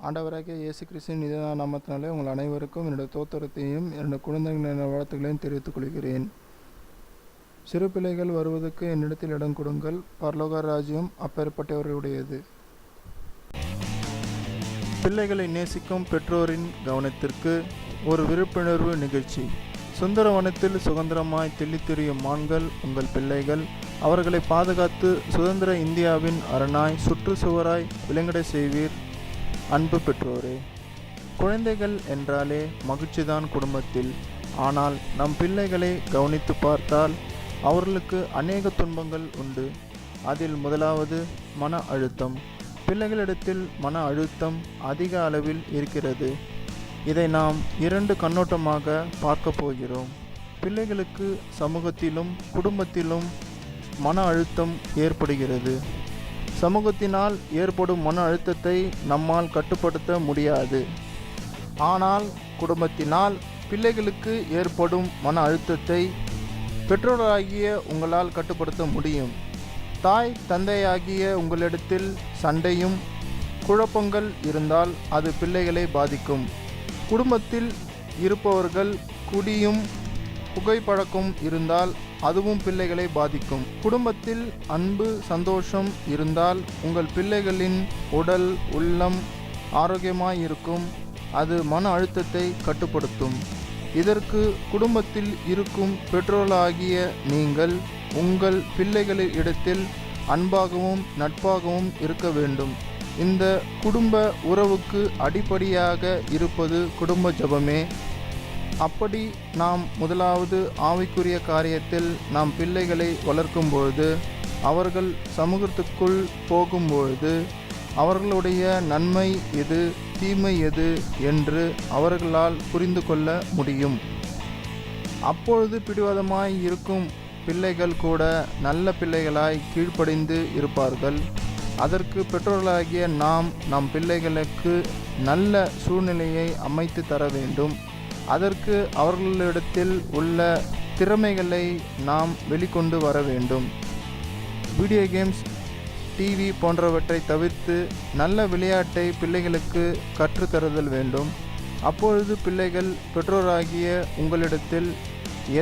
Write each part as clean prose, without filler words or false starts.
ஆண்டவராகிய இயேசு கிறிஸ்துவின் நிதான நாமத்தினாலே உங்கள் அனைவருக்கும் என்னுடைய தோத்திரத்தையும் என்னுடைய குழந்தைகளின் வாழ்த்துக்களையும் தெரிவித்துக் கொள்கிறேன். சிறு பிள்ளைகள் வருவதற்கு என்னிடத்தில் இடம் கொடுங்கள், பரலோக ராஜ்யம் அப்பேற்பட்டவர்களுடையது. பிள்ளைகளை நேசிக்கும் பெற்றோரின் கவனத்திற்கு ஒரு விழிப்புணர்வு நிகழ்ச்சி. சுந்தரவனத்தில் சுதந்திரமாய் திரியும் மான்கள் உங்கள் பிள்ளைகள். அவர்களை பாதுகாத்து சுதந்திர இந்தியாவின் அரணாய் சுற்றுச்சுவராய் விளங்கிட செய்வீர். அன்பு பெற்றோரே, குழந்தைகள் என்றாலே மகிழ்ச்சிதான் குடும்பத்தில். ஆனால் நம் பிள்ளைகளை கவனித்து பார்த்தால் அவர்களுக்கு அநேக துன்பங்கள் உண்டு. அதில் முதலாவது மன அழுத்தம். பிள்ளைகளிடத்தில் மன அழுத்தம் அதிக அளவில் இருக்கிறது. இதை நாம் இரண்டு கண்ணோட்டமாக பார்க்க போகிறோம். பிள்ளைகளுக்கு சமூகத்திலும் குடும்பத்திலும் மன அழுத்தம் ஏற்படுகிறது. சமூகத்தினால் ஏற்படும் மன அழுத்தத்தை நம்மால் கட்டுப்படுத்த முடியாது. ஆனால் குடும்பத்தினால் பிள்ளைகளுக்கு ஏற்படும் மன அழுத்தத்தை பெற்றோராகிய உங்களால் கட்டுப்படுத்த முடியும். தாய் தந்தையாகிய உங்களிடத்தில் சண்டையும் குழப்பங்கள் இருந்தால் அது பிள்ளைகளை பாதிக்கும். குடும்பத்தில் இருப்பவர்கள் குடியும் புகைப்பழக்கம் இருந்தால் அதுவும் பிள்ளைகளை பாதிக்கும். குடும்பத்தில் அன்பு சந்தோஷம் இருந்தால் உங்கள் பிள்ளைகளின் உடல் உள்ளம் ஆரோக்கியமாயிருக்கும். அது மன அழுத்தத்தை கட்டுப்படுத்தும். இதற்கு குடும்பத்தில் இருக்கும் பெற்றோர்களாகிய நீங்கள் உங்கள் பிள்ளைகளிடத்தில் அன்பாகவும் நட்பாகவும் இருக்க வேண்டும். இந்த குடும்ப உறவுக்கு அடிப்படையாக இருப்பது குடும்ப ஜெபமே. அப்படி நாம் முதலாவது ஆவிக்குரிய காரியத்தில் நாம் பிள்ளைகளை வளர்க்கும்பொழுது, அவர்கள் சமூகத்துக்குள் போகும்பொழுது அவர்களுடைய நன்மை எது தீமை எது என்று அவர்களால் புரிந்து கொள்ள முடியும். அப்பொழுது பிடிவாதமாய் இருக்கும் பிள்ளைகள் கூட நல்ல பிள்ளைகளாய் கீழ்ப்படிந்து இருப்பார்கள். அதற்கு பெற்றோர்களாகிய நாம் நம் பிள்ளைகளுக்கு நல்ல சூழ்நிலையை அமைத்து தர வேண்டும். அதற்கு அவர்களிடத்தில் உள்ள திறமைகளை நாம் வெளிக்கொண்டு வர வேண்டும். வீடியோ கேம்ஸ், டிவி போன்றவற்றை தவிர்த்து நல்ல விளையாட்டை பிள்ளைகளுக்கு கற்றுத்தருதல் வேண்டும். அப்பொழுது பிள்ளைகள் பெற்றோராகிய உங்களிடத்தில்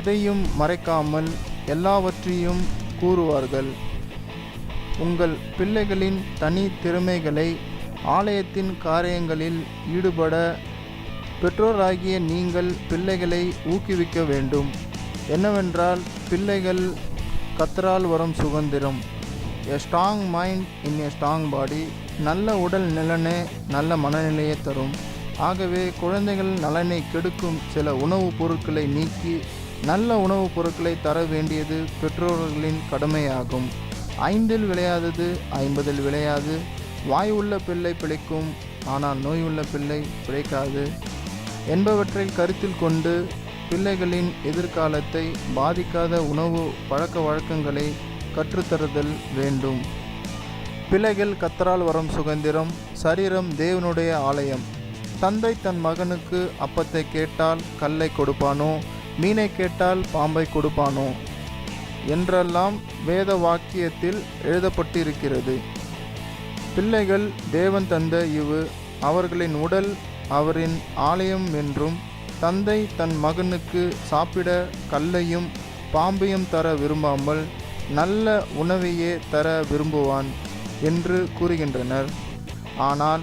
எதையும் மறைக்காமல் எல்லாவற்றையும் கூறுவார்கள். உங்கள் பிள்ளைகளின் தனி திறமைகளை ஆலயத்தின் காரியங்களில் ஈடுபட பெற்றோராகிய நீங்கள் பிள்ளைகளை ஊக்குவிக்க வேண்டும். என்னவென்றால், பிள்ளைகள் கர்த்தரால் வரும் சுதந்திரம். எ ஸ்ட்ராங் மைண்ட் இன் எ ஸ்ட்ராங் பாடி. நல்ல உடல் நலனே நல்ல மனநிலையை தரும். ஆகவே குழந்தைகள் நலனை கெடுக்கும் சில உணவுப் பொருட்களை நீக்கி நல்ல உணவுப் பொருட்களை தர வேண்டியது பெற்றோர்களின் கடமையாகும். 5இல் விளையாதது 50இல் விளையாது. வாய் உள்ள பிள்ளை பிழைக்கும், ஆனால் நோய் உள்ள பிள்ளை பிழைக்காது என்பவற்றை கருத்தில் கொண்டு பிள்ளைகளின் எதிர்காலத்தை பாதிக்காத உணவு பழக்க வழக்கங்களை கற்றுத்தருதல் வேண்டும். பிள்ளைகள் கர்த்தரால் வரும் சுதந்திரம். சரீரம் தேவனுடைய ஆலயம். தந்தை தன் மகனுக்கு அப்பத்தை கேட்டால் கல்லை கொடுப்பானோ, மீனை கேட்டால் பாம்பை கொடுப்பானோ என்றெல்லாம் வேத வாக்கியத்தில் எழுதப்பட்டிருக்கிறது. பிள்ளைகள் தேவன் தந்த இவு அவர்களின் உடல் அவரின் ஆலயம் என்றும், தந்தை தன் மகனுக்கு சாப்பிட கல்லையும் பாம்பையும் தர விரும்பாமல் நல்ல உணவையே தர விரும்புவான் என்று கூறுகின்றனர். ஆனால்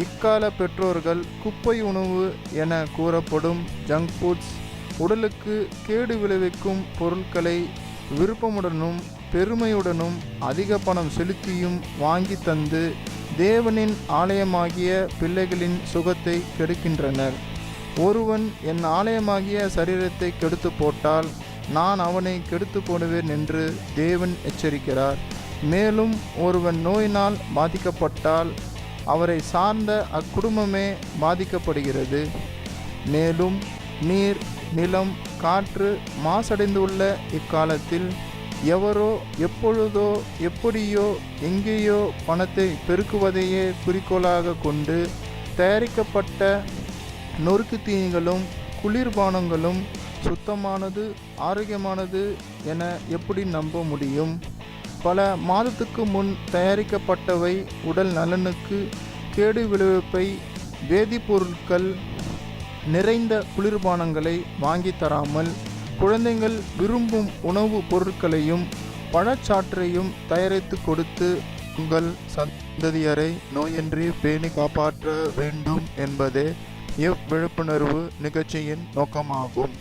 இக்கால பெற்றோர்கள் குப்பை உணவு என கூறப்படும் ஜங்க் ஃபுட்ஸ், உடலுக்கு கேடு விளைவிக்கும் பொருட்களை விருப்பமுடனும் பெருமையுடனும் அதிக பணம் செலுத்தியும் வாங்கி தந்து தேவனின் ஆலயமாகிய பிள்ளைகளின் சுகத்தை கெடுக்கின்றனர். ஒருவன் என் ஆலயமாகிய சரீரத்தை கெடுத்து போட்டால் நான் அவனை கெடுத்து போடுவேன் என்று தேவன் எச்சரிக்கிறார். மேலும் ஒருவன் நோயினால் பாதிக்கப்பட்டால் அவரை சார்ந்த அக்குடும்பமே பாதிக்கப்படுகிறது. மேலும் நீர், நிலம், காற்று மாசடைந்துள்ள இக்காலத்தில் எவரோ எப்பொழுதோ எப்படியோ எங்கேயோ பணத்தை பெருக்குவதையே குறிக்கோளாக கொண்டு தயாரிக்கப்பட்ட நொறுக்கு தீனிகளும் குளிர்பானங்களும் சுத்தமானது ஆரோக்கியமானது என எப்படி நம்ப முடியும்? பல மாதத்துக்கு முன் தயாரிக்கப்பட்டவை உடல் நலனுக்கு கேடு விளைவிப்பை வேதிப்பொருட்கள் நிறைந்த குளிர்பானங்களை வாங்கி தராமல் குழந்தைகள் விரும்பும் உணவுப் பொருட்களையும் பழச்சாற்றையும் தயாரித்து கொடுத்து உங்கள் சந்ததியரை நோயின்றி பேணி காப்பாற்ற வேண்டும் என்பதே இவ்விழிப்புணர்வு நிகழ்ச்சியின் நோக்கமாகும்.